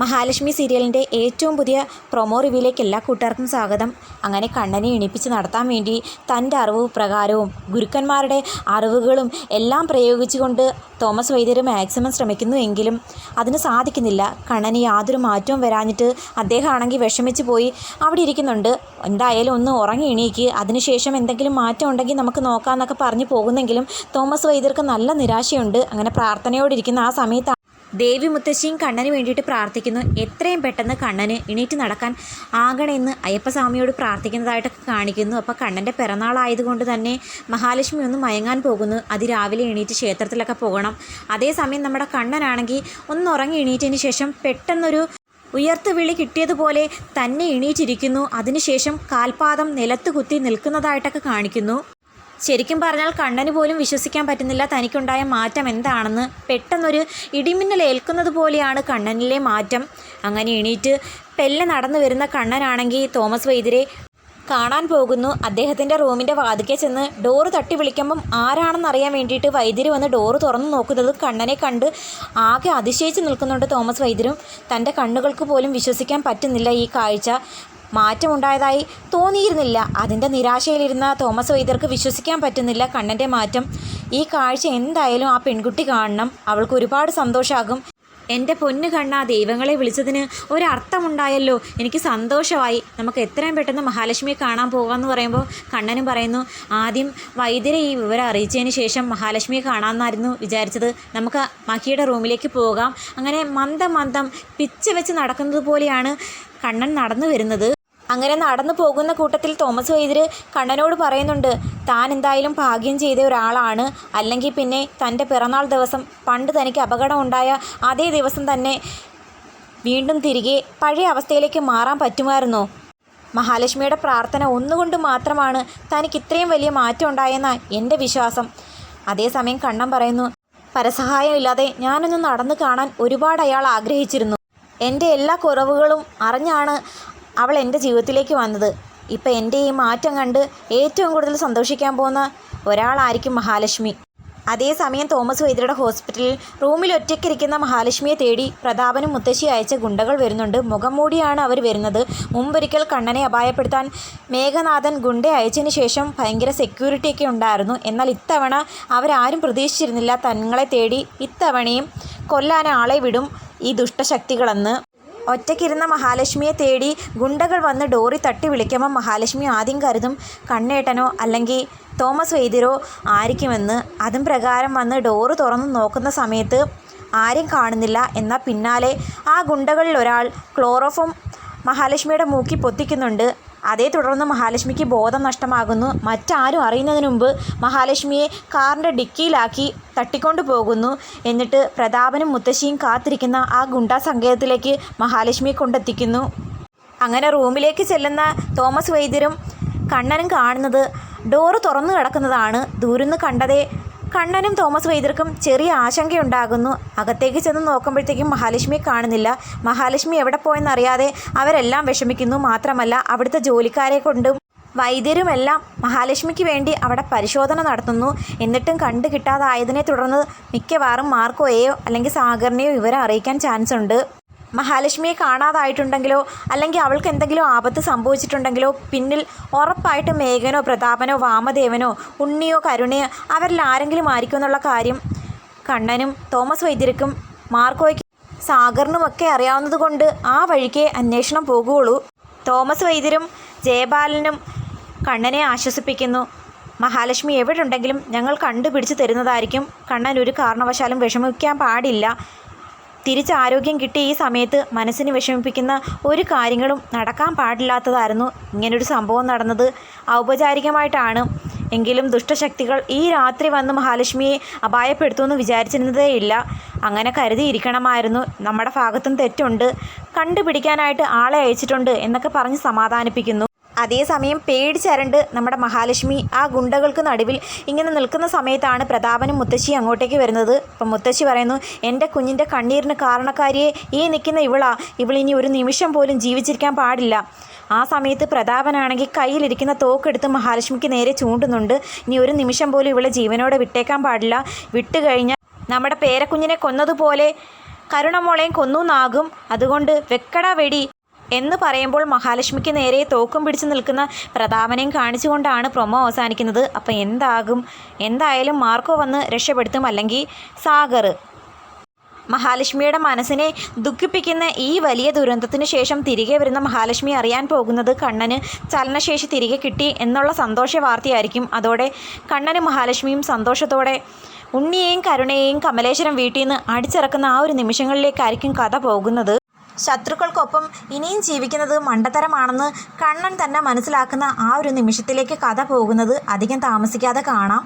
മഹാലക്ഷ്മി സീരിയലിൻ്റെ ഏറ്റവും പുതിയ പ്രൊമോ റിവ്യൂയിലേക്ക് എല്ലാ കൂട്ടുകാർക്കും സ്വാഗതം. അങ്ങനെ കണ്ണനെ എണീപ്പിച്ച് നടത്താൻ വേണ്ടി തൻ്റെ അറിവ് പ്രകാരവും ഗുരുക്കന്മാരുടെ അറിവുകളും എല്ലാം പ്രയോഗിച്ചുകൊണ്ട് തോമസ് വൈദ്യർ മാക്സിമം ശ്രമിക്കുന്നു. എങ്കിലും അതിന് സാധിക്കുന്നില്ല. കണ്ണന് യാതൊരു മാറ്റവും വരാഞ്ഞിട്ട് അദ്ദേഹമാണെങ്കിൽ വിഷമിച്ച് പോയി അവിടെ ഇരിക്കുന്നുണ്ട്. എന്തായാലും ഒന്ന് ഉറങ്ങി എണീക്ക്, അതിനുശേഷം എന്തെങ്കിലും മാറ്റം ഉണ്ടെങ്കിൽ നമുക്ക് നോക്കാമെന്നൊക്കെ പറഞ്ഞു പോകുന്നെങ്കിലും തോമസ് വൈദ്യർക്ക് നല്ല നിരാശയുണ്ട്. അങ്ങനെ പ്രാർത്ഥനയോടിരിക്കുന്ന ആ സമയത്ത് ദേവി മുത്തശ്ശിയും കണ്ണന് വേണ്ടിയിട്ട് പ്രാർത്ഥിക്കുന്നു. എത്രയും പെട്ടെന്ന് കണ്ണന് എണീറ്റ് നടക്കാൻ ആകണമെന്ന് അയ്യപ്പസ്വാമിയോട് പ്രാർത്ഥിക്കുന്നതായിട്ടൊക്കെ കാണിക്കുന്നു. അപ്പോൾ കണ്ണൻ്റെ പിറന്നാളായതുകൊണ്ട് തന്നെ മഹാലക്ഷ്മി ഒന്ന് മയങ്ങാൻ പോകുന്നു. അതിരാവിലെ എണീറ്റ് ക്ഷേത്രത്തിലൊക്കെ പോകണം. അതേസമയം നമ്മുടെ കണ്ണനാണെങ്കിൽ ഒന്ന് ഉറങ്ങി എണീറ്റതിന് ശേഷം പെട്ടെന്നൊരു ഉയർത്തുവിളി കിട്ടിയതുപോലെ തന്നെ എണീറ്റിരിക്കുന്നു. അതിനുശേഷം കാൽപാദം നിലത്ത് കുത്തി നിൽക്കുന്നതായിട്ടൊക്കെ കാണിക്കുന്നു. ശരിക്കും പറഞ്ഞാൽ കണ്ണന് പോലും വിശ്വസിക്കാൻ പറ്റുന്നില്ല തനിക്കുണ്ടായ മാറ്റം എന്താണെന്ന്. പെട്ടെന്നൊരു ഇടിമിന്നൽ ഏൽക്കുന്നത് പോലെയാണ് കണ്ണനിലെ മാറ്റം. അങ്ങനെ എണീറ്റ് പെല്ലെ നടന്നു വരുന്ന കണ്ണനാണെങ്കിൽ തോമസ് വൈദ്യരെ കാണാൻ പോകുന്നു. അദ്ദേഹത്തിൻ്റെ റൂമിൻ്റെ വാതിക്കെ ചെന്ന് ഡോറ് തട്ടി വിളിക്കുമ്പം ആരാണെന്നറിയാൻ വേണ്ടിയിട്ട് വൈദ്യർ വന്ന് ഡോറ് തുറന്ന് നോക്കുന്നത് കണ്ണനെ കണ്ട് ആകെ അതിശയിച്ച് നിൽക്കുന്നുണ്ട് തോമസ് വൈദ്യരും. തൻ്റെ കണ്ണുകൾക്ക് പോലും വിശ്വസിക്കാൻ പറ്റുന്നില്ല ഈ കാഴ്ച. മാറ്റമുണ്ടായതായി തോന്നിയിരുന്നില്ല. അതിൻ്റെ നിരാശയിലിരുന്ന തോമസ് വൈദ്യർക്ക് വിശ്വസിക്കാൻ പറ്റുന്നില്ല കണ്ണൻ്റെ മാറ്റം. ഈ കാഴ്ച എന്തായാലും ആ പെൺകുട്ടി കാണണം. അവൾക്ക് ഒരുപാട് സന്തോഷമാകും. എൻ്റെ പൊന്നു കണ്ണ, ദൈവങ്ങളെ വിളിച്ചതിന് ഒരർത്ഥമുണ്ടായല്ലോ, എനിക്ക് സന്തോഷമായി. നമുക്ക് എത്രയും പെട്ടെന്ന് മഹാലക്ഷ്മിയെ കാണാൻ പോകാമെന്ന് പറയുമ്പോൾ കണ്ണനും പറയുന്നു, ആദ്യം വൈദ്യരെ ഈ വിവരം അറിയിച്ചതിന് ശേഷം മഹാലക്ഷ്മിയെ കാണാമെന്നായിരുന്നു വിചാരിച്ചത്. നമുക്ക് മഹിയുടെ റൂമിലേക്ക് പോകാം. അങ്ങനെ മന്ദം പിച്ച് വെച്ച് നടക്കുന്നത് പോലെയാണ് കണ്ണൻ നടന്നു വരുന്നത്. അങ്ങനെ നടന്നു പോകുന്ന കൂട്ടത്തിൽ തോമസ് വൈദ്യർ കണ്ണനോട് പറയുന്നുണ്ട്, താൻ എന്തായാലും ഭാഗ്യം ചെയ്ത ഒരാളാണ്. അല്ലെങ്കിൽ പിന്നെ തൻ്റെ പിറന്നാൾ ദിവസം പണ്ട് തനിക്ക് അപകടമുണ്ടായ അതേ ദിവസം തന്നെ വീണ്ടും തിരികെ പഴയ അവസ്ഥയിലേക്ക് മാറാൻ പറ്റുമായിരുന്നോ? മഹാലക്ഷ്മിയുടെ പ്രാർത്ഥന ഒന്നുകൊണ്ട് മാത്രമാണ് തനിക്ക് ഇത്രയും വലിയ മാറ്റം ഉണ്ടായെന്ന എൻ്റെ വിശ്വാസം. അതേസമയം കണ്ണൻ പറയുന്നു, പരസഹായം ഇല്ലാതെ ഞാനൊന്ന് നടന്നു കാണാൻ ഒരുപാട് അയാൾ ആഗ്രഹിച്ചിരുന്നു. എൻ്റെ എല്ലാ കുറവുകളും അറിഞ്ഞാണ് അവൾ എൻ്റെ ജീവിതത്തിലേക്ക് വന്നത്. ഇപ്പം എൻ്റെ ഈ മാറ്റം കണ്ട് ഏറ്റവും കൂടുതൽ സന്തോഷിക്കാൻ പോകുന്ന ഒരാളായിരിക്കും മഹാലക്ഷ്മി. അതേസമയം തോമസ് വൈദ്യരുടെ ഹോസ്പിറ്റലിൽ റൂമിൽ ഒറ്റയ്ക്കിരിക്കുന്ന മഹാലക്ഷ്മിയെ തേടി പ്രതാപനും മുത്തശ്ശി അയച്ച ഗുണ്ടകൾ വരുന്നുണ്ട്. മുഖം മൂടിയാണ് അവർ വരുന്നത്. മുമ്പൊരിക്കൽ കണ്ണനെ അപായപ്പെടുത്താൻ മേഘനാഥൻ ഗുണ്ട അയച്ചതിന് ശേഷം ഭയങ്കര സെക്യൂരിറ്റിയൊക്കെ ഉണ്ടായിരുന്നു. എന്നാൽ ഇത്തവണ അവരാരും പ്രതീക്ഷിച്ചിരുന്നില്ല തങ്ങളെ തേടി ഇത്തവണയും കൊല്ലാൻ ആളെ വിടും ഈ ദുഷ്ടശക്തികളെന്ന്. ഒറ്റയ്ക്കിരുന്ന മഹാലക്ഷ്മിയെ തേടി ഗുണ്ടകൾ വന്ന് ഡോറി തട്ടി വിളിക്കുമ്പോൾ മഹാലക്ഷ്മി ആദ്യം കരുതും കണ്ണേട്ടനോ അല്ലെങ്കിൽ തോമസ് വൈദ്യരോ ആയിരിക്കുമെന്ന്. അതും പ്രകാരം വന്ന് ഡോറ് തുറന്ന് നോക്കുന്ന സമയത്ത് ആരും കാണുന്നില്ല. എന്നാൽ പിന്നാലെ ആ ഗുണ്ടകളിൽ ഒരാൾ ക്ലോറോഫോം മഹാലക്ഷ്മിയുടെ മൂക്കി പൊത്തിക്കുന്നുണ്ട്. അതേ തുടർന്ന് മഹാലക്ഷ്മിക്ക് ബോധം നഷ്ടമാകുന്നു. മറ്റാരും അറിയുന്നതിന് മുമ്പ് മഹാലക്ഷ്മിയെ കാറിൻ്റെ ഡിക്കിയിലാക്കി തട്ടിക്കൊണ്ടു പോകുന്നു. എന്നിട്ട് പ്രതാപനും മുത്തശ്ശിയും കാത്തിരിക്കുന്ന ആ ഗുണ്ടാ സങ്കേതത്തിലേക്ക് മഹാലക്ഷ്മിയെ കൊണ്ടെത്തിക്കുന്നു. അങ്ങനെ റൂമിലേക്ക് ചെല്ലുന്ന തോമസ് വൈദ്യരും കണ്ണനും കാണുന്നത് ഡോറ് തുറന്നു കിടക്കുന്നതാണ്. ദൂരെന്ന് കണ്ടതേ കണ്ണനും തോമസ് വൈദ്യർക്കും ചെറിയ ആശങ്കയുണ്ടാകുന്നു. അകത്തേക്ക് ചെന്ന് നോക്കുമ്പോഴത്തേക്കും മഹാലക്ഷ്മിയെ കാണുന്നില്ല. മഹാലക്ഷ്മി എവിടെ പോയെന്നറിയാതെ അവരെല്ലാം വിഷമിക്കുന്നു. മാത്രമല്ല അവിടുത്തെ ജോലിക്കാരെ കൊണ്ടും വൈദ്യരുമെല്ലാം മഹാലക്ഷ്മിക്ക് വേണ്ടി അവിടെ പരിശോധന നടത്തുന്നു. എന്നിട്ടും കണ്ടു കിട്ടാതായതിനെ തുടർന്ന് മിക്കവാറും മാർക്കോയെയോ അല്ലെങ്കിൽ സാഗറിനെയോ വിവരം അറിയിക്കാൻ ചാൻസ് ഉണ്ട്. മഹാലക്ഷ്മിയെ കാണാതായിട്ടുണ്ടെങ്കിലോ അല്ലെങ്കിൽ അവൾക്ക് എന്തെങ്കിലും ആപത്ത് സംഭവിച്ചിട്ടുണ്ടെങ്കിലോ പിന്നിൽ ഉറപ്പായിട്ട് മേഘനോ പ്രതാപനോ വാമദേവനോ ഉണ്ണിയോ കരുണയോ അവരിൽ ആരെങ്കിലും ആയിരിക്കും എന്നുള്ള കാര്യം കണ്ണനും തോമസ് വൈദ്യർക്കും മാർക്കോയ്ക്കും സാഗറിനുമൊക്കെ അറിയാവുന്നത് കൊണ്ട് ആ വഴിക്കേ അന്വേഷണം പോകുകയുള്ളൂ. തോമസ് വൈദ്യരും ജയപാലനും കണ്ണനെ ആശ്വസിപ്പിക്കുന്നു. മഹാലക്ഷ്മി എവിടെ ഉണ്ടെങ്കിലും ഞങ്ങൾ കണ്ടുപിടിച്ച് തരുന്നതായിരിക്കും. കണ്ണൻ ഒരു കാരണവശാലും വിഷമിക്കാൻ പാടില്ല. തിരിച്ച് ആരോഗ്യം കിട്ടിയ ഈ സമയത്ത് മനസ്സിന് വിഷമിപ്പിക്കുന്ന ഒരു കാര്യങ്ങളും നടക്കാൻ പാടില്ലാത്തതായിരുന്നു. ഇങ്ങനൊരു സംഭവം നടന്നത് ഔപചാരികമായിട്ടാണ്. എങ്കിലും ദുഷ്ടശക്തികൾ ഈ രാത്രി വന്ന് മഹാലക്ഷ്മിയെ അപായപ്പെടുത്തുമെന്ന് വിചാരിച്ചിരുന്നതേയില്ല. അങ്ങനെ കരുതിയിരിക്കണമായിരുന്നു. നമ്മുടെ ഭാഗത്തും തെറ്റുണ്ട്, കണ്ടുപിടിക്കാനായിട്ട് ആളെ അയച്ചിട്ടുണ്ട് എന്നൊക്കെ പറഞ്ഞ് സമാധാനിപ്പിക്കുന്നു. അതേസമയം പേടിച്ചരണ്ട് നമ്മുടെ മഹാലക്ഷ്മി ആ ഗുണ്ടകൾക്ക് നടുവിൽ ഇങ്ങനെ നിൽക്കുന്ന സമയത്താണ് പ്രതാപനും മുത്തശ്ശി അങ്ങോട്ടേക്ക് വരുന്നത്. അപ്പം മുത്തശ്ശി പറയുന്നു, എൻ്റെ കുഞ്ഞിൻ്റെ കണ്ണീരിന് കാരണക്കാരിയെ ഈ നിൽക്കുന്ന ഇവളിനി ഒരു നിമിഷം പോലും ജീവിച്ചിരിക്കാൻ പാടില്ല. ആ സമയത്ത് പ്രതാപനാണെങ്കിൽ കയ്യിലിരിക്കുന്ന തോക്കെടുത്ത് മഹാലക്ഷ്മിക്ക് നേരെ ചൂണ്ടുന്നുണ്ട്. ഇനി ഒരു നിമിഷം പോലും ഇവളെ ജീവനോടെ വിട്ടേക്കാൻ പാടില്ല. വിട്ടുകഴിഞ്ഞാൽ നമ്മുടെ പേരക്കുഞ്ഞിനെ കൊന്നതുപോലെ കരുണമോളെയും കൊന്നുനാകും, അതുകൊണ്ട് വെക്കടാ വെടി എന്ന് പറയുമ്പോൾ മഹാലക്ഷ്മിക്ക് നേരെ തോക്കും പിടിച്ചു നിൽക്കുന്ന പ്രതാപനെയും കാണിച്ചുകൊണ്ടാണ് പ്രൊമോ അവസാനിക്കുന്നത്. അപ്പം എന്തായാലും മാർക്കോ വന്ന് രക്ഷപ്പെടുത്തും, അല്ലെങ്കിൽ സാഗർ. മഹാലക്ഷ്മിയുടെ മനസ്സിനെ ദുഃഖിപ്പിക്കുന്ന ഈ വലിയ ദുരന്തത്തിന് ശേഷം തിരികെ വരുന്ന മഹാലക്ഷ്മി അറിയാൻ പോകുന്നത് കണ്ണന് ചലനശേഷി തിരികെ കിട്ടി എന്നുള്ള സന്തോഷ വാർത്തയായിരിക്കും. അതോടെ കണ്ണനും മഹാലക്ഷ്മിയും സന്തോഷത്തോടെ ഉണ്ണിയെയും കരുണയെയും കമലേശ്വരം വീട്ടിൽ നിന്ന് അടിച്ചിറക്കുന്ന ആ ഒരു നിമിഷങ്ങളിലേക്കായിരിക്കും കഥ പോകുന്നത്. ശത്രുക്കൾക്കൊപ്പം ഇനിയും ജീവിക്കുന്നത് മണ്ടത്തരമാണെന്ന് കണ്ണൻ തന്നെ മനസ്സിലാക്കുന്ന ആ ഒരു നിമിഷത്തിലേക്ക് കഥ പോകുന്നത് അധികം താമസിക്കാതെ കാണാം.